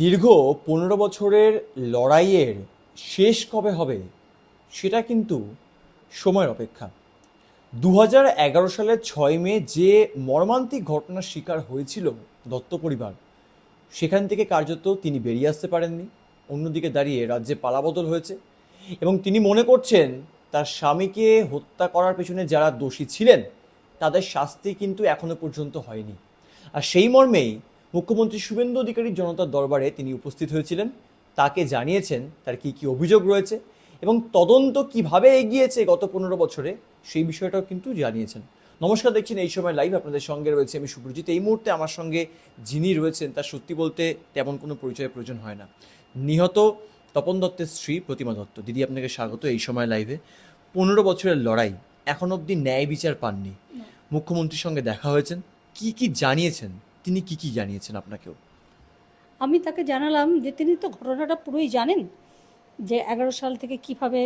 দীর্ঘ 15 বছরের লড়াইয়ের শেষ কবে হবে সেটা কিন্তু সময়ের অপেক্ষা। 2011 সালের 6 মে যে মর্মান্তিক ঘটনার শিকার হয়েছিল দত্ত পরিবার, সেখান থেকে কার্যত তিনি বেরিয়ে আসতে পারেননি। অন্যদিকে দাঁড়িয়ে রাজ্যে পালাবদল হয়েছে এবং তিনি মনে করছেন তার স্বামীকে হত্যা করার পেছনে যারা দোষী ছিলেন তাদের শাস্তি কিন্তু এখনো পর্যন্ত হয়নি। আর সেই মর্মেই মুখ্যমন্ত্রী শুভেন্দু অধিকারীর জনতার দরবারে তিনি উপস্থিত হয়েছিলেন, তাকে জানিয়েছেন তার কি কি অভিযোগ রয়েছে এবং তদন্ত কিভাবে এগিয়েছে গত 15 বছরে সেই বিষয়টাও কিন্তু জানিয়েছেন। নমস্কার, দেখছেন এই সময় লাইভ, আপনাদের সঙ্গে রয়েছে আমি সুব্রজিৎ। এই মুহূর্তে আমার সঙ্গে যিনি রয়েছেন তার সত্যি বলতে তেমন কোনো পরিচয়ের প্রয়োজন হয় না। নিহত তপন দত্তের স্ত্রী প্রতিমা দত্ত। দিদি, আপনাকে স্বাগত এই সময় লাইভে। 15 বছরের লড়াই, এখন অবধি ন্যায় বিচার পাননি। মুখ্যমন্ত্রীর সঙ্গে দেখা হয়েছেন, কি কি জানিয়েছেন তিনি, কি কি জানিয়েছেন আপনাকেও? আমি তাকে জানালাম যে তিনি তো ঘটনাটা পুরোই জানেন, যে 11 সাল থেকে কিভাবে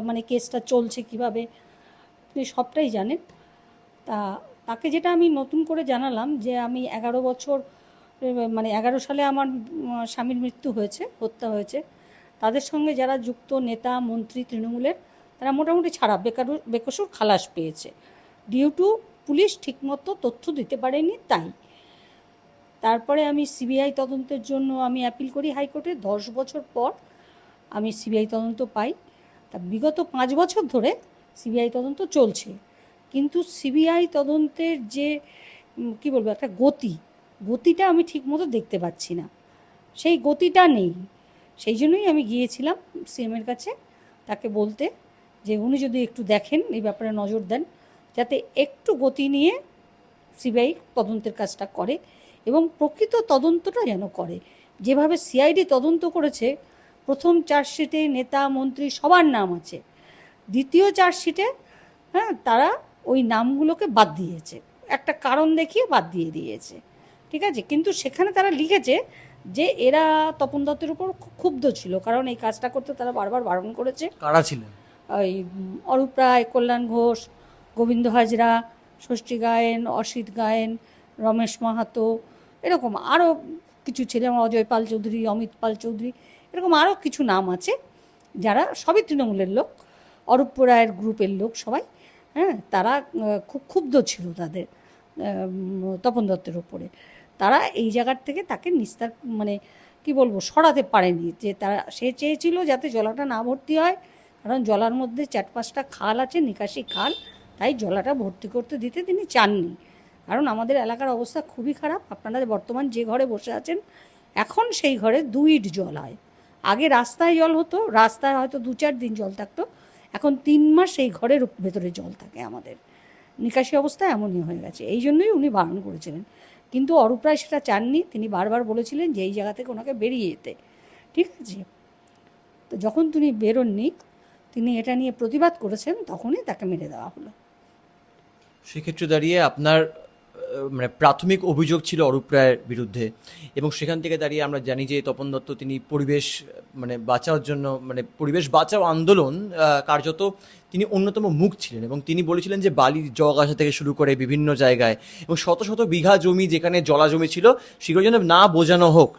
মানে কেসটা চলছে কিভাবে, তিনি সবটাই জানেন। তাকে যেটা আমি নতুন করে জানালাম যে আমি 11 বছর, মানে 11 সালে আমার স্বামীর মৃত্যু হয়েছে, হত্যা হয়েছে। তাদের সঙ্গে যারা যুক্ত নেতা মন্ত্রী তৃণমূলের, তারা মোটামুটি ছাড়া বেকসুর খালাস পেয়েছে, ডিউ টু পুলিশ ঠিকমতো তথ্য দিতে পারেনি তাই। তারপরে আমি সিবিআই তদন্তের জন্য আমি অ্যাপিল করি হাইকোর্টে। 10 বছর পর আমি সিবিআই তদন্ত পাই। তা বিগত 5 বছর ধরে সিবিআই তদন্ত চলছে, কিন্তু সিবিআই তদন্তের যে কি বলবো একটা গতিটা আমি ঠিকমতো দেখতে পাচ্ছি না, সেই গতিটা নেই। সেই জন্যই আমি গিয়েছিলাম সিএমের কাছে তাকে বলতে যে উনি যদি একটু দেখেন, এই ব্যাপারে নজর দেন, যাতে একটু গতি নিয়ে সিবিআই তদন্তের কাজটা করে এবং প্রকৃত তদন্তটা যেন করে। যেভাবে সিআইডি তদন্ত করেছে, প্রথম চার্জশিটে নেতা মন্ত্রী সবার নাম আছে, দ্বিতীয় চার্জশিটে তারা ওই নামগুলোকে বাদ দিয়েছে, একটা কারণ দেখিয়ে বাদ দিয়েছে, ঠিক আছে। কিন্তু সেখানে তারা লিখেছে যে এরা তপন দত্তের উপর ক্ষুব্ধ ছিল, কারণ এই কাজটা করতে তারা বারবার বারণ করেছে। কারা ছিলেন? ওই অরূপ রায়, কল্যাণ ঘোষ, গোবিন্দ হাজরা, ষষ্ঠী গায়েন, অসিত গায়েন, রমেশ মাহাতো, এরকম আরও কিছু ছিলেন, অজয় পাল চৌধুরী, অমিত পাল চৌধুরী, এরকম আরও কিছু নাম আছে যারা সবই তৃণমূলের লোক, অরূপ রায়ের গ্রুপের লোক সবাই। তারা খুব ক্ষুব্ধ ছিল তাদের তপন দত্তের ওপরে। তারা এই জায়গার থেকে তাকে নিস্তার মানে কি বলবো সরাতে পারেনি। যে সে চেয়েছিল যাতে জলাটা না ভর্তি হয়, কারণ জলার মধ্যে 4-5টা খাল আছে, নিকাশি খাল, তাই জলাটা ভর্তি করতে দিতে তিনি চাননি। কারণ আমাদের এলাকার অবস্থা খুবই খারাপ। আপনারা বর্তমান যে ঘরে বসে আছেন, এখন সেই ঘরে 2 ইট জল হয়। আগে রাস্তায় জল হতো, রাস্তায় হয়তো 2-4 দিন জল থাকতো, এখন 3 মাস সেই ঘরের ভেতরে জল থাকে। আমাদের নিকাশি অবস্থা এমনই হয়ে গেছে। এই জন্যই উনি বারণ করেছিলেন, কিন্তু অরূপ রায় সেটা চাননি। তিনি বারবার বলেছিলেন যে এই জায়গা থেকে ওনাকে বেরিয়ে যেতে, ঠিক আছে। তো যখন তিনি বেরোননি, তিনি এটা নিয়ে প্রতিবাদ করেছেন, তখনই তাকে মেরে দেওয়া হলো। সেক্ষেত্রে দাঁড়িয়ে আপনার মানে প্রাথমিক অভিযোগ ছিল অরূপ রায়ের বিরুদ্ধে, এবং সেখান থেকে দাঁড়িয়ে আমরা জানি যে তপন দত্ত তিনি পরিবেশ মানে বাঁচাওয়ার জন্য, মানে পরিবেশ বাঁচাও আন্দোলন কার্যত তিনি অন্যতম মুখ ছিলেন, এবং তিনি বলেছিলেন যে বালির জগ আসা থেকে শুরু করে বিভিন্ন জায়গায় এবং শত শত বিঘা জমি যেখানে জলা জমি ছিল সেগুলো যেন না বোঝানো হোক,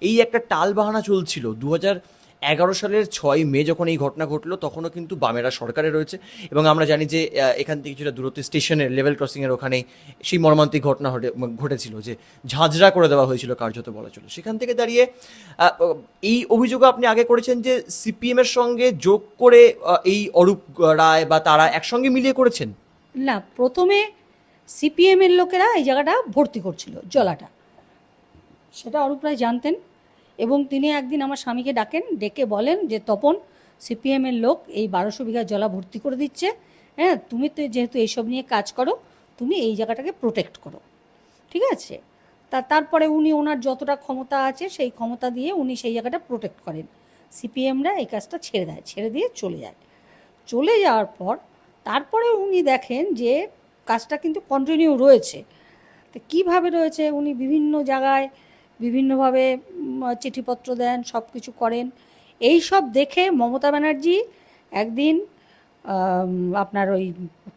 এই একটা টালবাহানা চলছিল। 2011 সালের 6 মে যখন এই ঘটনা ঘটলো, তখনও কিন্তু বামেরা সরকারে রয়েছে, এবং আমরা জানি যে এখান থেকে কিছুটা দূরত্বে স্টেশনের লেভেল ক্রসিংয়ের ওখানেই সেই মর্মান্তিক ঘটনা ঘটেছিল, যে ঝাঁঝরা করে দেওয়া হয়েছিল কার্যত বলা চলে। সেখান থেকে দাঁড়িয়ে এই অভিযোগ আপনি আগে করেছেন যে সিপিএমের সঙ্গে যোগ করে এই অরূপ রায় বা তারা একসঙ্গে মিলিয়ে করেছেন। না, প্রথমে সিপিএমের লোকেরা এই জায়গাটা ভর্তি করছিল জলাটা, সেটা অরূপ রায় জানতেন। এবং তিনি একদিন আমার স্বামীকে ডাকেন, ডেকে বলেন যে তপন, সিপিএমের লোক এই 1200 বিঘা জলা ভর্তি করে দিচ্ছে, তুমি তো যেহেতু এইসব নিয়ে কাজ করো, তুমি এই জায়গাটাকে প্রোটেক্ট করো, ঠিক আছে। তারপরে উনি ওনার যতটা ক্ষমতা আছে সেই ক্ষমতা দিয়ে উনি সেই জায়গাটা প্রোটেক্ট করেন। সিপিএমরা এই কাজটা ছেড়ে দেয়, ছেড়ে দিয়ে চলে যায়। চলে যাওয়ার পর তারপরে উনি দেখেন যে কাজটা কিন্তু কন্টিনিউ রয়েছে। তো কীভাবে রয়েছে, উনি বিভিন্ন জায়গায় বিভিন্নভাবে চিঠিপত্র দেন, সব কিছু করেন। এই সব দেখে মমতা ব্যানার্জি একদিন আপনার ওই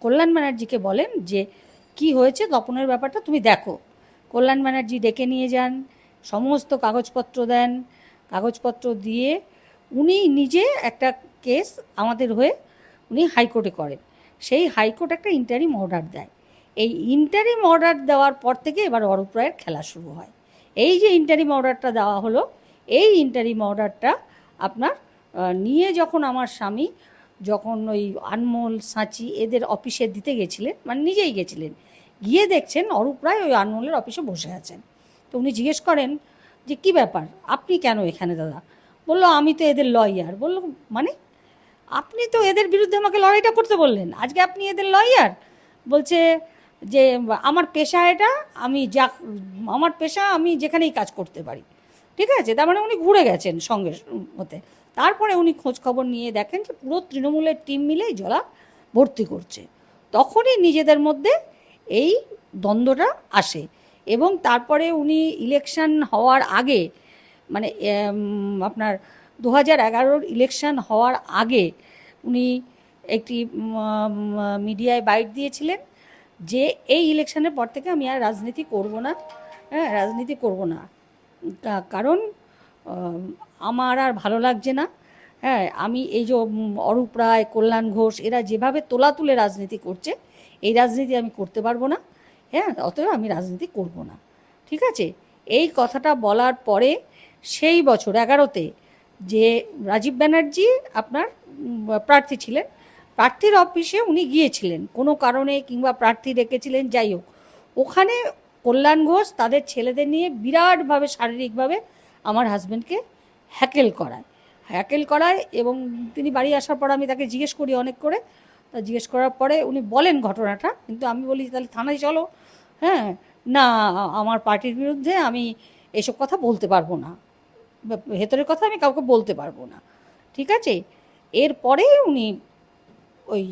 কল্যাণ ব্যানার্জিকে বলেন যে কি হয়েছে তপনের ব্যাপারটা তুমি দেখো। কল্যাণ ব্যানার্জি ডেকে নিয়ে যান, সমস্ত কাগজপত্র দেন, কাগজপত্র দিয়ে উনি নিজে একটা কেস আমাদের হয়ে উনি হাইকোর্টে করেন। সেই হাইকোর্ট একটা ইন্টারিম অর্ডার দেয়। এই ইন্টারিম অর্ডার দেওয়ার পর থেকে এবার অরূপ রায়ের খেলা শুরু হয়। এই যে ইন্টারিম অর্ডারটা দেওয়া হলো, এই ইন্টারিম অর্ডারটা আপনার নিয়ে যখন আমার স্বামী যখন ওই আনমোল, সাঁচি এদের অফিসে দিতে গেছিলেন, মানে নিজেই গেছিলেন, গিয়ে দেখছেন অরূপ রায় ওই আনমোলের অফিসে বসে আছেন। তো উনি জিজ্ঞেস করেন যে কী ব্যাপার, আপনি কেন এখানে দাদা? বললো আমি তো এদের লয়ার। বললো মানে আপনি তো এদের বিরুদ্ধে আমাকে লড়াইটা করতে বললেন, আজকে আপনি এদের লয়ার? বলছে যে আমার পেশা এটা, আমার পেশা, আমি যেখানেই কাজ করতে পারি। ঠিক আছে, তার মানে উনি ঘুরে গেছেন সঙ্গে হতে। তারপরে উনি খোঁজ খবর নিয়ে দেখেন যে পুরো তৃণমূলের টিম মিলেই জলা ভর্তি করছে। তখনই নিজেদের মধ্যে এই দ্বন্দ্বটা আসে এবং তারপরে উনি ইলেকশন হওয়ার আগে, মানে আপনার 2011 ইলেকশন হওয়ার আগে উনি একটি মিডিয়ায় বাইট দিয়েছিলেন যে এই ইলেকশনের পর থেকে আমি আর রাজনীতি করব না। হ্যাঁ, রাজনীতি করব না, কারণ আমার আর ভালো লাগছে না। হ্যাঁ, আমি এই যে অরূপ রায়, কল্যাণ ঘোষ এরা যেভাবে তোলা তুলে রাজনীতি করছে, এই রাজনীতি আমি করতে পারবো না। হ্যাঁ, অতএব আমি রাজনীতি করব না। ঠিক আছে, এই কথাটা বলার পরে সেই বছর 11তে যে রাজীব ব্যানার্জি আপনার প্রার্থী ছিলেন, প্রার্থীর অফিসে উনি গিয়েছিলেন কোনো কারণে, কিংবা প্রার্থী রেখেছিলেন, যাই হোক, ওখানে কল্যাণ ঘোষ তাদের ছেলেদের নিয়ে বিরাটভাবে শারীরিকভাবে আমার হাজব্যান্ডকে হ্যাকেল করায় এবং তিনি বাড়ি আসার পর আমি তাকে জিজ্ঞেস করি অনেক করে। তা জিজ্ঞেস করার পরে উনি বলেন ঘটনাটা, কিন্তু আমি বলি তাহলে থানায় চলো। হ্যাঁ, না আমার পার্টির বিরুদ্ধে আমি এসব কথা বলতে পারবো না, ভেতরের কথা আমি কাউকে বলতে পারবো না। ঠিক আছে, এরপরে উনি ওই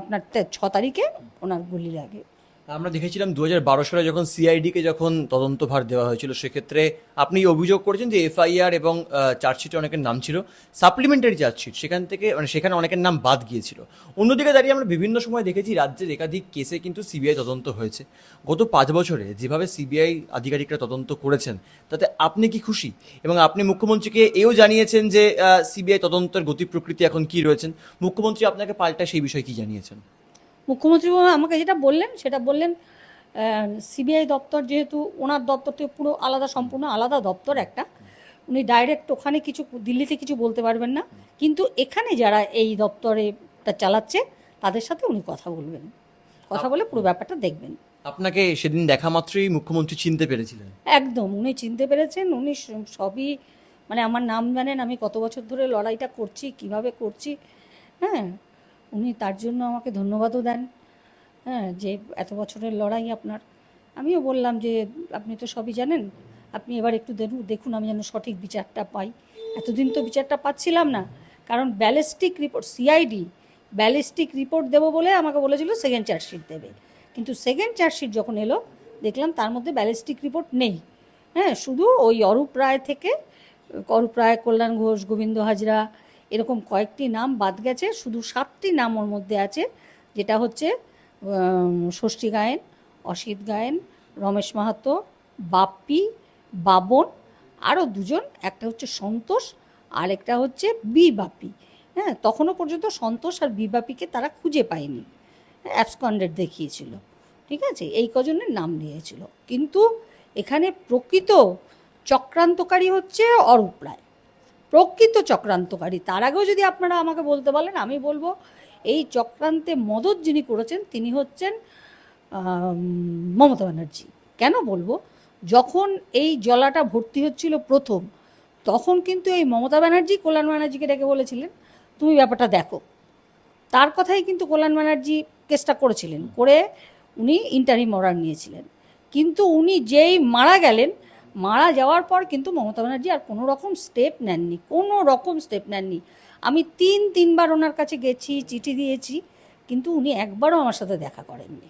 আপনার 6 তারিখে ওনার গুলি লাগে। আমরা দেখেছিলাম 2012 সালে যখন সিআইডিকে যখন তদন্তভার দেওয়া হয়েছিল, সেক্ষেত্রে আপনি অভিযোগ করেছেন যে এফআইআর এবং চার্জশিটে অনেকের নাম ছিল সাপ্লিমেন্টারি চার্জশিট, সেখান থেকে মানে সেখানে অনেকের নাম বাদ গিয়েছিল। অন্যদিকে দাঁড়িয়ে আমরা বিভিন্ন সময় দেখেছি রাজ্যের একাধিক কেসে কিন্তু সিবিআই তদন্ত হয়েছে। গত 5 বছরে যেভাবে সিবিআই আধিকারিকরা তদন্ত করেছেন, তাতে আপনি কি খুশি? এবং আপনি মুখ্যমন্ত্রীকে এও জানিয়েছেন যে সিবিআই তদন্তের গতি প্রকৃতি এখন কি রয়েছেন, মুখ্যমন্ত্রী আপনাকে পাল্টা সেই বিষয়ে কি জানিয়েছেন? মুখ্যমন্ত্রী আমাকে যেটা বললেন সেটা বললেন, সিবিআই দপ্তর যেহেতু ওনার দপ্তর থেকে পুরো আলাদা, সম্পূর্ণ আলাদা দপ্তর একটা, উনি ডাইরেক্ট ওখানে কিছু দিল্লিতে কিছু বলতে পারবেন না, কিন্তু এখানে যারা এই দপ্তরেটা চালাচ্ছে তাদের সাথে উনি কথা বলবেন, কথা বলে পুরো ব্যাপারটা দেখবেন। আপনাকে সেদিন দেখা মাত্রই মুখ্যমন্ত্রী চিনতে পেরেছিলেন? একদম, উনি চিনতে পেরেছেন। উনি সবই, মানে আমার নাম জানেন, আমি কত বছর ধরে লড়াইটা করছি, কিভাবে করছি। হ্যাঁ, উনি তার জন্য আমাকে ধন্যবাদও দেন। হ্যাঁ, যে এত বছরের লড়াই আপনার। আমিও বললাম যে আপনি তো সবই জানেন, আপনি এবার একটু দেখুন আমি যেন সঠিক বিচারটা পাই। এতদিন তো বিচারটা পাচ্ছিলাম না, কারণ ballistic report, CID ballistic report দেবো বলে আমাকে বলেছিল সেকেন্ড চার্জশিট দেবে, কিন্তু সেকেন্ড চার্জশিট যখন এলো দেখলাম তার মধ্যে ব্যালিস্টিক রিপোর্ট নেই। হ্যাঁ, শুধু ওই অরূপ রায় থেকে, অরূপ রায়, কল্যাণ ঘোষ, গোবিন্দ হাজরা এরকম কয়েকটি নাম বাদ গেছে, শুধু 7টি নাম ওর মধ্যে আছে, যেটা হচ্ছে ষষ্ঠী গায়েন, অসিত গায়েন, রমেশ মাহাতো, বাপ্পি, বাবন, আরও 2জন, একটা হচ্ছে সন্তোষ আর একটা হচ্ছে বি বাপি। হ্যাঁ, তখনও পর্যন্ত সন্তোষ আর বি বাপিকে তারা খুঁজে পায়নি, অ্যাবসকন্ডেড দেখিয়েছিল। ঠিক আছে, এই কজনের নাম নিয়েছিল, কিন্তু এখানে প্রকৃত চক্রান্তকারী হচ্ছে অরূপ রায়, প্রকৃত চক্রান্তকারী। তার আগেও যদি আপনারা আমাকে বলতে বলেন, আমি বলবো এই চক্রান্তে মদত যিনি করেছেন তিনি হচ্ছেন মমতা ব্যানার্জি। কেন বলবো, যখন এই জলাটা ভর্তি হচ্ছিল প্রথম, তখন কিন্তু এই মমতা ব্যানার্জি কল্যাণ ব্যানার্জিকে ডেকে বলেছিলেন তুমি ব্যাপারটা দেখো। তার কথাই কিন্তু কল্যাণ ব্যানার্জি কেসটা করেছিলেন, করে উনি ইন্টারিম অর্ডার নিয়েছিলেন। কিন্তু উনি যেই মারা গেলেন, মারা যাওয়ার পর কিন্তু মমতা ব্যানার্জি আর কোনো রকম স্টেপ নেননি, কোনো রকম স্টেপ নেননি। আমি 3বার ওনার কাছে গেছি, চিঠি দিয়েছি, কিন্তু উনি একবারও আমার সাথে দেখা করেননি।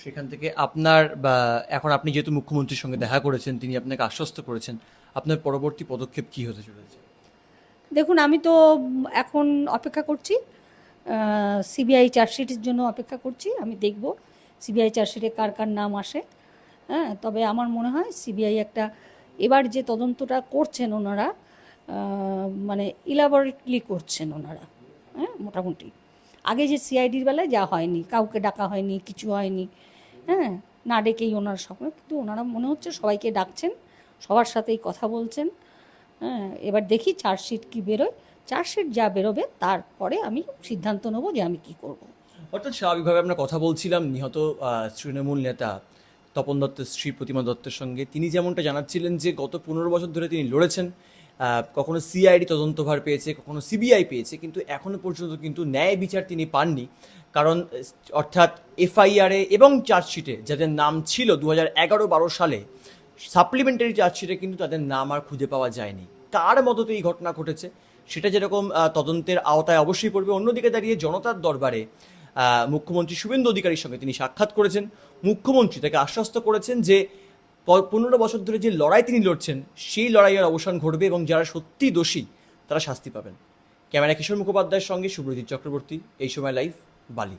সেখান থেকে আপনার বা এখন আপনি যেহেতু মুখ্যমন্ত্রীর সঙ্গে দেখা করেছেন, তিনি আপনাকে আশ্বস্ত করেছেন, আপনার পরবর্তী পদক্ষেপ কি হতে চলেছে? দেখুন, আমি তো এখন অপেক্ষা করছি, সিবিআই চার্জশিটের জন্য অপেক্ষা করছি। আমি দেখব সিবিআই চার্জশিটে কার কার নাম আসে। হ্যাঁ, তবে আমার মনে হয় সিবিআই একটা এবার যে তদন্তটা করছেন ওনারা মানে ইলাবরেটলি করছেন ওনারা। হ্যাঁ, মোটামুটি আগে যে সিআইডির বেলায় যা হয়নি, কাউকে ডাকা হয়নি, কিছু হয়নি, হ্যাঁ, না ডেকেই ওনারা সব, কিন্তু ওনারা মনে হচ্ছে সবাইকে ডাকছেন, সবার সাথেই কথা বলছেন। হ্যাঁ, এবার দেখি চার্জশিট কী বেরোয়, চার্জশিট যা বেরোবে তারপরে আমি সিদ্ধান্ত নেবো যে আমি কী করব। অর্থাৎ স্বাভাবিকভাবে আমরা কথা বলছিলাম নিহত তৃণমূল নেতা তপন দত্তের স্ত্রী প্রতিমা দত্তের সঙ্গে। তিনি যেমনটা জানাচ্ছিলেন যে গত 15 বছর ধরে তিনি লড়েছেন, কখনো সিআইডি তদন্তভার পেয়েছে, কখনো সিবিআই পেয়েছে, কিন্তু এখনো পর্যন্ত কিন্তু ন্যায় বিচার তিনি পাননি। কারণ অর্থাৎ এফআইআরে এবং চার্জশিটে যাদের নাম ছিল 2011-12 সালে, সাপ্লিমেন্টারি চার্জশিটে কিন্তু তাদের নাম আর খুঁজে পাওয়া যায়নি। কার মদতে এই ঘটনা ঘটেছে সেটা যেরকম তদন্তের আওতায় অবশ্যই পড়বে, অন্যদিকে দাঁড়িয়ে জনতার দরবারে মুখ্যমন্ত্রী শুভেন্দু অধিকারীর সঙ্গে তিনি সাক্ষাৎ করেছেন। মুখ্যমন্ত্রী তাকে আশ্বস্ত করেছেন যে 15 বছর ধরে যে লড়াই তিনি লড়ছেন সেই লড়াইয়ের অবসান ঘটবে এবং যারা সত্যি দোষী তারা শাস্তি পাবেন। ক্যামেরা কিশোর মুখোপাধ্যায়ের সঙ্গে সুব্রজিৎ চক্রবর্তী, এই সময় লাইভ, বালি।